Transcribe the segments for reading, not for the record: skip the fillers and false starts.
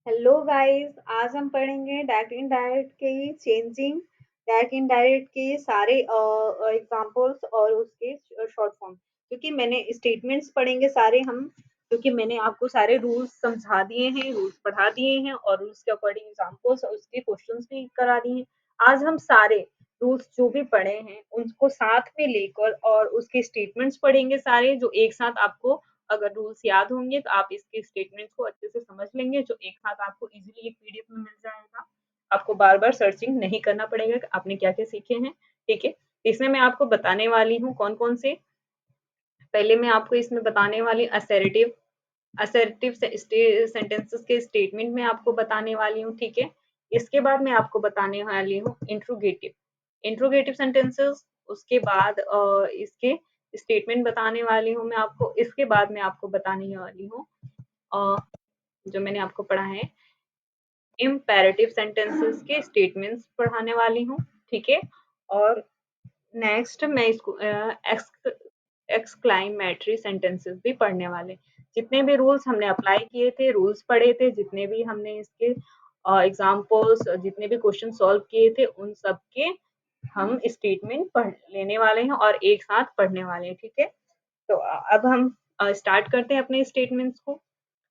Hello guys, आज हम पढ़ेंगे डायरेक्ट इनडायरेक्ट के चेंजिंग डायरेक्ट इनडायरेक्ट के सारे एग्जांपल्स और उसके शॉर्ट फॉर्म। क्योंकि मैंने स्टेटमेंट्स पढ़ेंगे सारे हम, क्योंकि मैंने आपको सारे रूल्स समझा दिए हैं, रूल्स पढ़ा दिए हैं और रूल्स के अकॉर्डिंग एग्जांपल्स और उसके क्वेश्चंस भी करा दिए हैं। आज हम सारे रूल्स जो भी पढ़े हैं उनको साथ में लेकर और उसके स्टेटमेंट्स पढ़ेंगे सारे, जो एक साथ आपको अगर रूल्स याद होंगे तो आप इसके स्टेटमेंट्स को अच्छे से समझ लेंगे, जो एक साथ आपको इजीली एक पीडीएफ में मिल जाएगा। आपको बार बार सर्चिंग नहीं करना पड़ेगा कि आपने क्या क्या सीखे हैं। ठीक है, इसमें मैं आपको बताने वाली हूँ कौन कौन से। पहले मैं आपको इसमें बताने वाली असर्टिव असर्टिव सेंटेंसेस के स्टेटमेंट में आपको बताने वाली हूँ। ठीक है, इसके बाद मैं आपको बताने वाली हूँ इंट्रोगेटिव इंट्रोगेटिव सेंटेंसेस। उसके बाद इसके स्टेटमेंट बताने वाली हूँ मैं आपको। इसके बाद मैं आपको बताने वाली हूँ जो मैंने आपको पढ़ा है इम्पेरेटिव सेंटेंसेस के स्टेटमेंट्स पढ़ाने वाली हूँ। ठीक है, और नेक्स्ट मैं इसको एक्सक्लामेटरी सेंटेंसेस भी पढ़ने वाले। जितने भी रूल्स हमने अप्लाई किए थे, रूल्स पढ़े थे, जितने भी हमने इसके एग्जाम्पल्स, जितने भी क्वेश्चन सॉल्व किए थे, उन सब के हम स्टेटमेंट पढ़ लेने वाले हैं और एक साथ पढ़ने वाले हैं। ठीक है, तो अब हम स्टार्ट करते हैं अपने स्टेटमेंट्स को।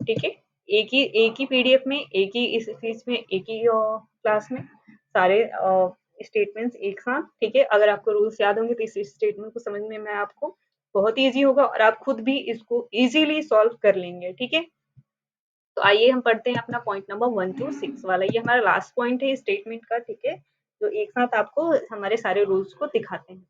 ठीक है, एक ही पीडीएफ में, एक ही इस फीस में, एक ही क्लास में सारे स्टेटमेंट्स एक साथ। ठीक है, अगर आपको रूल्स याद होंगे तो इस स्टेटमेंट को समझने में आपको बहुत ईजी होगा और आप खुद भी इसको इजीली सॉल्व कर लेंगे। ठीक है, तो आइए हम पढ़ते हैं अपना पॉइंट नंबर 1 to 6 वाला। ये हमारा लास्ट पॉइंट है स्टेटमेंट का। ठीक है, जो एक साथ आपको हमारे सारे रूल्स को दिखाते हैं।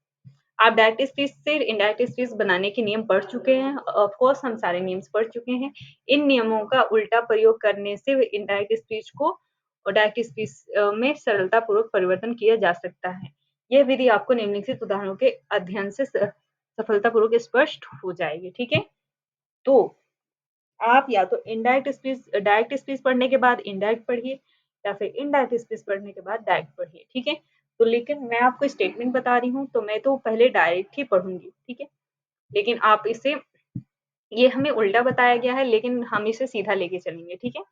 आप डायरेक्ट स्पीच से इनडायरेक्ट स्पीच बनाने के नियम पढ़ चुके हैं। ऑफ कोर्स हम सारे नियम्स पढ़ चुके हैं। इन नियमों का उल्टा प्रयोग करने से इनडायरेक्ट स्पीच को और डायरेक्ट स्पीच में सरलता पूर्वक परिवर्तन किया जा सकता है। यह विधि आपको निम्नलिखित उदाहरणों के अध्ययन से सफलतापूर्वक स्पष्ट हो जाएगी। ठीक है, तो आप या तो इनडायरेक्ट स्पीच डायरेक्ट स्पीच पढ़ने के बाद इनडायरेक्ट पढ़िए, या फिर इनडायरेक्ट स्पीच पढ़ने के बाद डायरेक्ट पढ़िए। ठीक है, तो लेकिन मैं आपको स्टेटमेंट बता रही हूँ तो मैं तो पहले डायरेक्ट ही पढ़ूंगी। ठीक है, लेकिन आप इसे, ये हमें उल्टा बताया गया है लेकिन हम इसे सीधा लेके चलेंगे। ठीक है,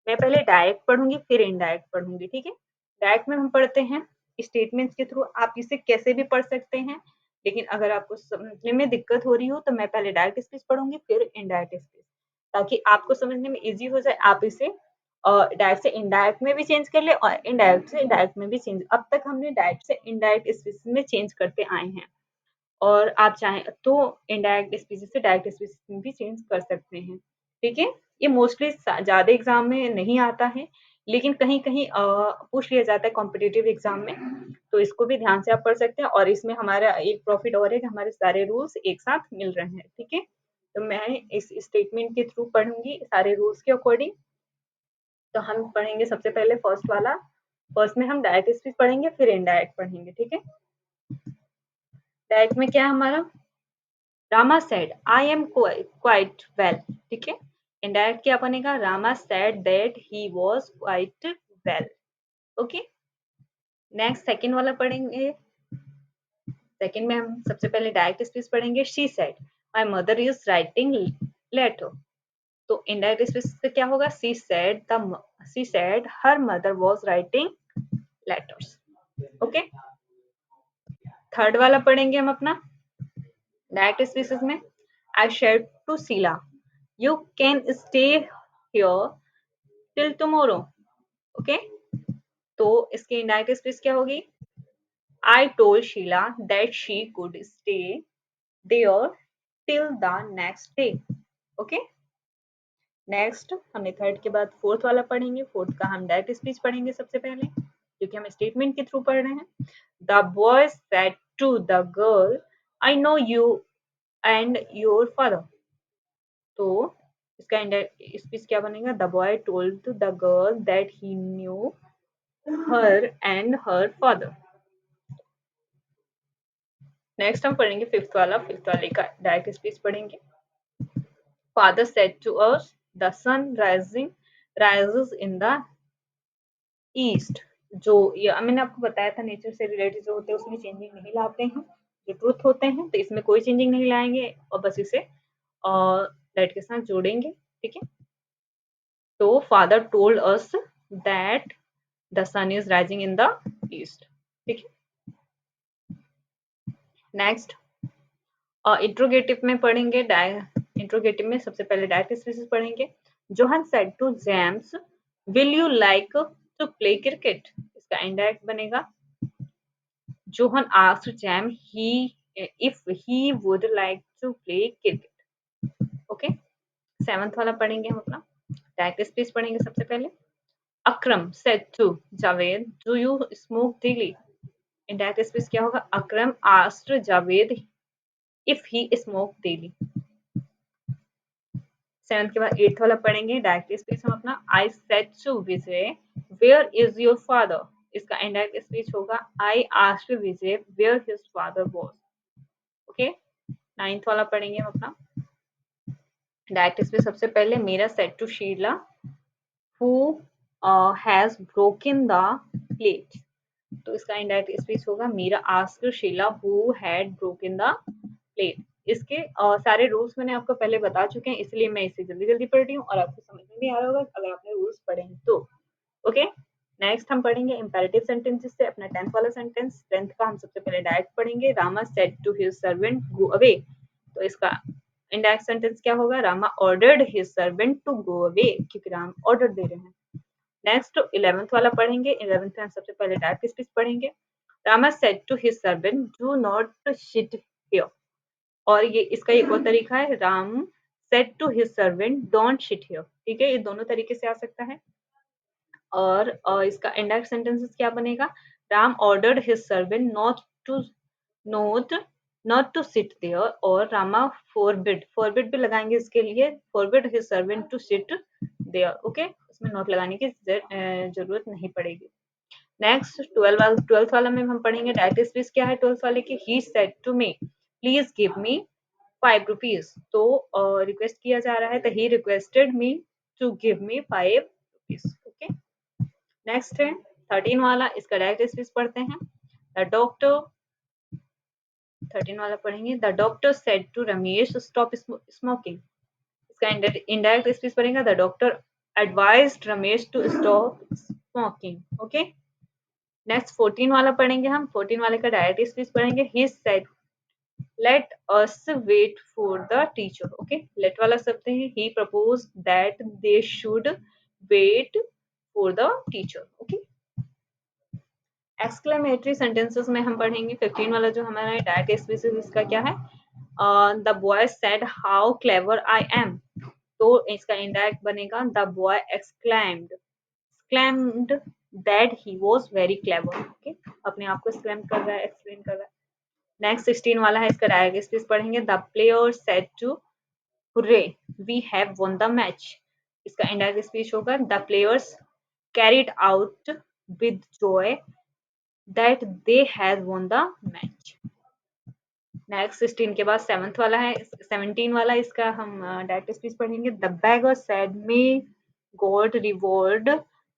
मैं पहले डायरेक्ट पढ़ूंगी फिर इनडायरेक्ट पढ़ूंगी। ठीक है, डायरेक्ट में हम पढ़ते हैं स्टेटमेंट्स के थ्रू। आप इसे कैसे भी पढ़ सकते हैं, लेकिन अगर आपको समझने में दिक्कत हो रही हो तो मैं पहले डायरेक्ट स्पीच पढ़ूंगी फिर इनडायरेक्ट स्पीच, ताकि आपको समझने में इजी हो जाए। आप इसे डायरेक्ट से इनडायरेक्ट में भी चेंज कर ले और इनडायरेक्ट से डायरेक्ट में भी चेंज। अब तक हमने डायरेक्ट से इनडायरेक्ट स्पीच में चेंज करते आए हैं, और आप चाहें तो इनडायरेक्ट स्पीच से डायरेक्ट स्पीच में भी चेंज कर सकते हैं। ठीक है, ये मोस्टली ज़्यादा एग्जाम में नहीं आता है, लेकिन कहीं कहीं पूछ लिया जाता है कॉम्पिटिटिव एग्जाम में, तो इसको भी ध्यान से आप पढ़ सकते हैं। और इसमें हमारा एक प्रॉफिट और है कि हमारे सारे रूल्स एक साथ मिल रहे हैं। ठीक है, तो मैं इस स्टेटमेंट के थ्रू पढ़ूंगी सारे रूल्स के अकॉर्डिंग। तो हम पढ़ेंगे सबसे पहले फर्स्ट वाला। फर्स्ट में हम डायरेक्ट स्पीच पढ़ेंगे फिर इनडायरेक्ट पढ़ेंगे। ठीक है, डायरेक्ट में क्या है हमारा, Rama said I am quite well. ठीक है, इनडायरेक्ट क्या बनेगा, Rama said that he was quite well. Okay, next second वाला पढ़ेंगे। सेकंड में हम सबसे पहले डायरेक्ट स्पीच पढ़ेंगे। She said my mother is writing letter. तो इनडायरेक्ट स्पीच से क्या होगा, she said her mother was writing letters. Okay, third वाला पढ़ेंगे हम अपना डायरेक्ट स्पीचेस में। I said to Sheela you can stay here till tomorrow. Okay, तो इसकी इनडायरेक्ट स्पीच क्या होगी, I told Sheela that she could stay there till the next day. Okay, next हमने थर्ड के बाद फोर्थ वाला पढ़ेंगे। फोर्थ का हम डायरेक्ट स्पीच पढ़ेंगे सबसे पहले, क्योंकि हम स्टेटमेंट के थ्रू पढ़ रहे हैं। The boy said to the girl I know you and your father. तो इसका स्पीच क्या बनेगा, the boy told to the girl that he knew her and her father. Next हम पढ़ेंगे फिफ्थ वाला। फिफ्थ वाले का डायरेक्ट स्पीच पढ़ेंगे। Father said to us the sun rising rises in the east. जो ये मैंने आपको बताया था, नेचर से रिलेटेड जो होते हैं उसमें चेंजिंग नहीं लाते हैं, जो ट्रूथ होते हैं तो इसमें कोई चेंजिंग नहीं लाएंगे और बस इसे दैट के साथ जोड़ेंगे। ठीक है, तो father told us that the sun is rising in the east. ठीक है, नेक्स्ट इंट्रोगेटिव में पढ़ेंगे। इंट्रोगेटिव में सबसे पहले डायरेक्ट स्पीचेस पढ़ेंगे। John said to James, will you like to play cricket? इसका इनडायरेक्ट बनेगा, John asked James if he would like to play cricket. Okay, seventh वाला पढ़ेंगे हम अपना। डायरेक्ट स्पीच पढ़ेंगे सबसे पहले। Akram said to Javed, do you smoke daily? Indirect speech क्या होगा? Akram asked Javed if he smoke daily. Seventh के बाद एट्थ वाला पढ़ेंगे। डायरेक्ट स्पीच हम अपना। I said to Vijay, where is your father? इसका इनडायरेक्ट स्पीच होगा, I asked Vijay where his father was. Okay, ninth वाला पढ़ेंगे हम अपना। डायरेक्ट स्पीच सबसे पहले, Meera said to Sheela who has broken the plate. तो इसका इनडायरेक्ट स्पीच होगा, Meera asked Sheela who had broken the plate. इसके सारे रूल्स मैंने आपको पहले बता चुके हैं, इसलिए मैं इसे जल्दी जल्दी पढ़ रही हूँ और आपको समझ में भी आ रहा होगा अगर आपने रूल्स पढ़े हैं तो। ओके, नेक्स्ट हम पढ़ेंगे इंपेरेटिव सेंटेंसेस से अपना 10th वाला सेंटेंस। 10th का हम सबसे पहले डायरेक्ट पढ़ेंगे। Rama said to his servant go away. तो इसका इनडायरेक्ट सेंटेंस क्या होगा? Rama ordered his servant to go away, क्योंकि राम ऑर्डर दे रहे हैं। नेक्स्ट 11th वाला पढ़ेंगे। 11th में हम सबसे पहले डायरेक्ट स्पीच पढ़ेंगे। Rama said to his servant, do not sit here. और ये इसका एक और तरीका है, Ram said to his servant, don't sit here. ठीक है, ये दोनों तरीके से आ सकता है। और इसका इनडायरेक्ट सेंटेंसेस क्या बनेगा? Ram ordered his servant not not to sit there, और रामा फॉरबिड भी लगाएंगे इसके लिए, forbid his servant to sit there. Okay, इसमें नॉट लगाने की जरूरत नहीं पड़ेगी। नेक्स्ट 12th वाला में हम पढ़ेंगे। डायरेक्ट स्पीच क्या है 12th वाले की? He said to me, please give me 5 rupees. तो रिक्वेस्ट किया जा रहा है, तो he requested me to give me 5 rupees. Okay, next है 13 वाला, इसका डायरेक्ट स्पीच पढ़ते हैं। द डॉक्टर 13 वाला पढ़ेंगे। The doctor said to Ramesh stop smoking. इसका इनडायरेक्ट स्पीच पढ़ेंगे। The doctor advised Ramesh to stop smoking. Okay, next 14 वाला पढ़ेंगे हम। 14 वाले का डायरेक्ट स्पीच पढ़ेंगे। He said let us wait for the teacher. Okay, let वाला शब्द है, he propose that they should wait for the teacher. Okay, exclamatory sentences में हम पढ़ेंगे 15 वाला जो हमारा डायरेक्ट स्पीच इसका क्या है? The boy said how clever I am. तो इसका इनडायरेक्ट बनेगा, the boy exclaimed that he was very clever। Okay, अपने आप को एक्सक्लेम कर रहा है, एक्सप्लेन कर रहा है। नेक्स्ट 16 वाला है, इसका डायरेक्ट स्पीच पढ़ेंगे। The player said to hurray, we have won the match. इसका इनडायरेक्ट स्पीच होगा, the players carried out with joy that they had won the match. Next 16 के बाद 7th वाला है। 17 वाला इसका हम डायरेक्ट स्पीच पढ़ेंगे। The beggar said may God reward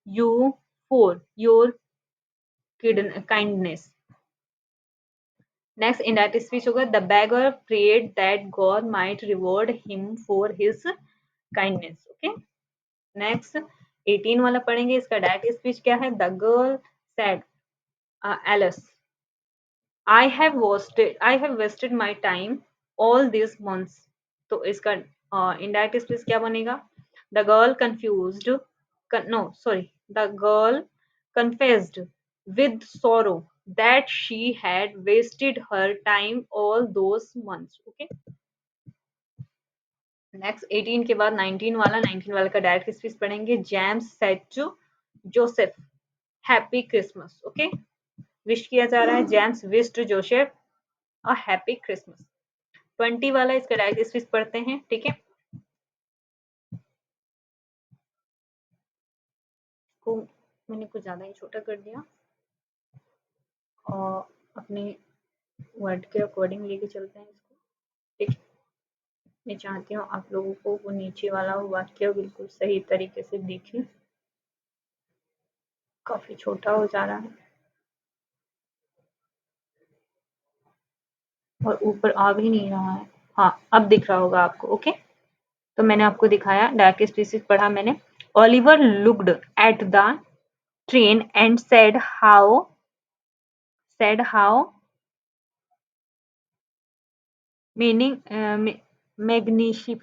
you for your kindness। Next indirect speech होगा, the beggar prayed that God might reward him for his kindness। Okay, next 18 वाला पढ़ेंगे। इसका डायरेक्ट स्पीच क्या है? The girl said Alice, I have wasted my time all these months। तो इसका indirect speech क्या बनेगा? The girl confused no sorry the girl confessed with sorrow that she had wasted her time all those months। Okay, next 18 के बाद 19 वाला का direct speech पढ़ेंगे। James said to Joseph happy Christmas. Okay, wish किया जा रहा है, James wish to Joseph a happy Christmas. 20 वाला इसका डायरेक्ट स्पीच पढ़ते हैं। ठीक है, को मैंने कुछ ज्यादा ही छोटा कर दिया और अपने वर्ड के अकॉर्डिंग लेके चलते हैं इसको। ठीक है, मैं चाहती हूँ आप लोगों को वो नीचे वाला वाक्य बिल्कुल सही तरीके से देखें, काफी छोटा हो जा रहा है और ऊपर आ भी नहीं रहा है। हाँ, अब दिख रहा होगा आपको। ओके, तो मैंने आपको दिखाया, डायरेक्ट स्पीचेस पढ़ा मैंने। Oliver looked at the train and said how meaning magnificent.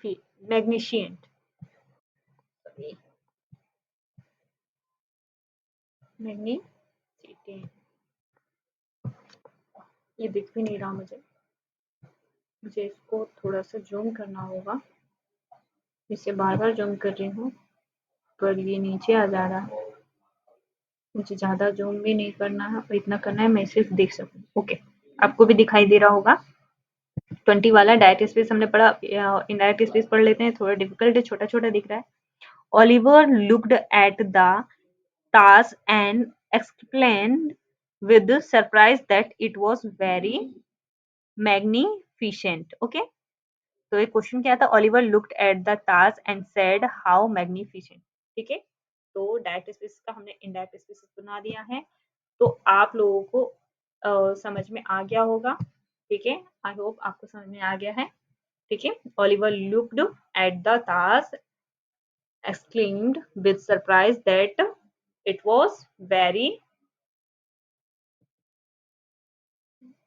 Sorry, magnificent. ये दिख भी नहीं रहा मुझे। मुझे इसको थोड़ा सा जूम करना होगा। इसे बार-बार जूम कर रही हूँ, पर ये नीचे आ जा रहा है। मुझे ज़्यादा जूम भी नहीं करना है और इतना करना है मैं सिर्फ देख सकूँ। ओके, आपको भी दिखाई दे रहा होगा। 20 वाला डायरेक्ट स्पेस हमने पढ़ा, इनडायरेक्ट स्पेस पढ़ लेते हैं। थोड़ा डिफिकल्ट है, छोटा-छोटा दिख रहा है। Oliver looked at the task and explained with surprise that it was very magnificent. Okay, तो एक क्वेश्चन क्या था? Oliver looked at the task and said how magnificent. ठीक है, तो डायरेक्ट स्पेस का हमने इनडायरेक्ट स्पेस बना दिया है। तो आप लोगों को समझ में आ गया होगा। ठीक है, आई होप आपको समझ में आ गया है। ठीक है, Oliver looked at the task, exclaimed with surprise that it was very,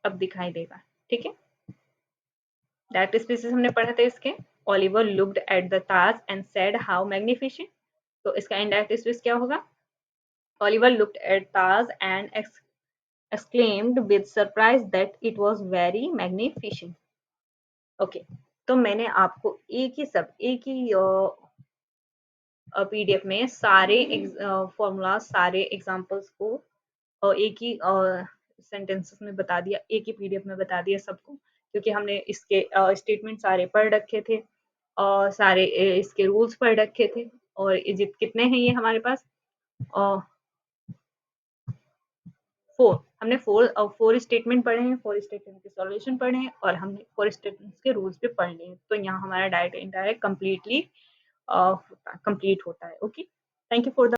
अब दिखाई देगा। ठीक है, डायरेक्ट स्पीसीज हमने पढ़े थे इसके। Oliver looked at the task and said how magnificent. तो इसका इनडायरेक्ट स्पीच क्या होगा? Oliver looked at task and exclaimed with surprise that it was very magnificent. Okay, तो मैंने आपको एक ही पीडीएफ में सारे फॉर्मूला, सारे एग्जांपल्स को एक ही सेंटेंसेस में बता दिया, एक ही पीडीएफ में बता दिया सबको, क्योंकि हमने इसके स्टेटमेंट सारे पढ़ रखे थे और सारे इसके रूल्स पढ़ रखे थे। और कितने हैं ये हमारे पास? 4। हमने फोर स्टेटमेंट पढ़े हैं, 4 स्टेटमेंट के सॉल्यूशन पढ़े हैं और हमने 4 स्टेटमेंट्स के रूल्स भी पढ़ लिए हैं। तो यहाँ हमारा डायरेक्ट इनडायरेक्ट कंप्लीटली कंप्लीट होता है। Okay, thank you for the